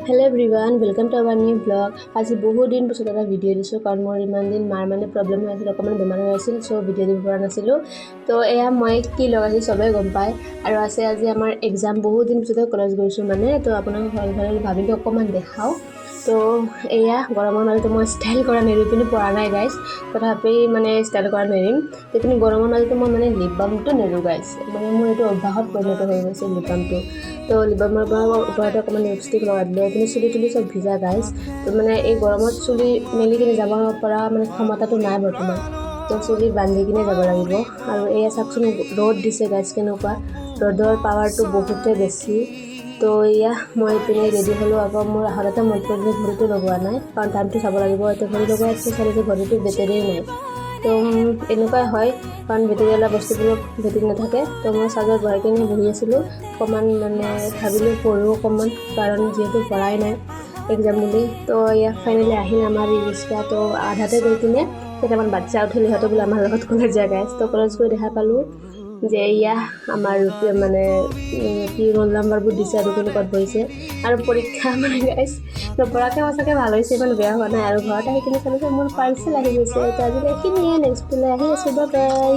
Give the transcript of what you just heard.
Hello everyone, welcome to our new vlog. আজি বহুত দিন পিছত এটা ভিডিঅ' দিছোঁ কাৰণ মোৰ ইমান দিন মাৰ মানে প্ৰব্লেম হৈ আছিল, অকণমান বেমাৰ হৈ আছিল, চ' ভিডিঅ' দিব পৰা নাছিলোঁ। তো এয়া মই কি লগাইছোঁ চবেই গম পায় আৰু আছে আজি আমাৰ এক্সাম। বহুত দিন পিছতে কলেজ গৈছোঁ মানে, তো আপোনালোক ঘৰত ভাবিলোঁ অকণমান দেখাওঁ। তো এয়া গৰমৰ মাজতে মই ষ্টাইল কৰা নেৰিম, কিন্তু পৰা নাই গাইজ, তথাপি মানে ষ্টাইল কৰা নেৰিম। কিন্তু গৰমৰ মাজতে মই মানে লিপ বামটো নেৰোঁ গাইজ, মানে মোৰ এইটো অভ্যাসত পৰিণত হৈ গৈছে লিপ বামটো। তো লিপ বামৰ পৰা ওপৰতে অকণমান লিপষ্টিক লগাই দিলোঁ, কিন্তু চুলি তুলি চব ভিজা গাইজ। তো মানে এই গৰমত চুলি মেলি কিনে যাব পৰা মানে ক্ষমতাটো নাই বৰ্তমান, তো চুলি বান্ধি কিনে যাব লাগিব। আৰু এয়া চাওকচোন ৰ'দ দিছে গাইজ, কেনেকুৱা ৰ'দৰ পাৱাৰটো বহুতে বেছি। তো এয়া মই ইপিনে ৰেডি হ'লোঁ। আকৌ মোৰ হাততে মনত পৰিলে ঘড়ীটো লগোৱা নাই, কাৰণ টাইমটো চাব লাগিব। এতিয়া ঘড়ী লগাই আছে, চাৰিটো ঘড়ীটো বেটেৰীয়ে নাই। তো এনেকুৱাই হয়, কাৰণ বেটেৰীৱালা বস্তুবোৰ বেটেৰী নাথাকে। তো মই চাৰ্জত বহাই কিনে বহি আছিলোঁ, অকণমান মানে ভাবিলোঁ পঢ়োঁ অকণমান, কাৰণ যিহেতু পঢ়াই নাই এক্সাম বুলি। তো ইয়াত ফাইনেলি আহিল আমাৰ ই ৰিক্সা। তো আধাতে গৈ কিনে কেইটামান বাচ্চা উঠিল, সিহঁতে বোলে আমাৰ লগত কলেজ যায় গাইজ। তো কলেজ গৈ দেখা পালোঁ যে এয়া আমাৰ মানে কি ৰোল নাম্বাৰবোৰ দিছে আৰু কোনে ক'ত বহিছে। আৰু পৰীক্ষা মানে গাইজ নপৰাকৈ সঁচাকৈ ভাল হৈছে, ইমান বেয়া হোৱা নাই। আৰু ঘৰত আহি কিনে চালোঁ যে মোৰ পাৰ্চেল আহি গৈছে। তো আজিলৈ এইখিনিয়ে, নেক্সট আহি আছোঁ, বাই বাই।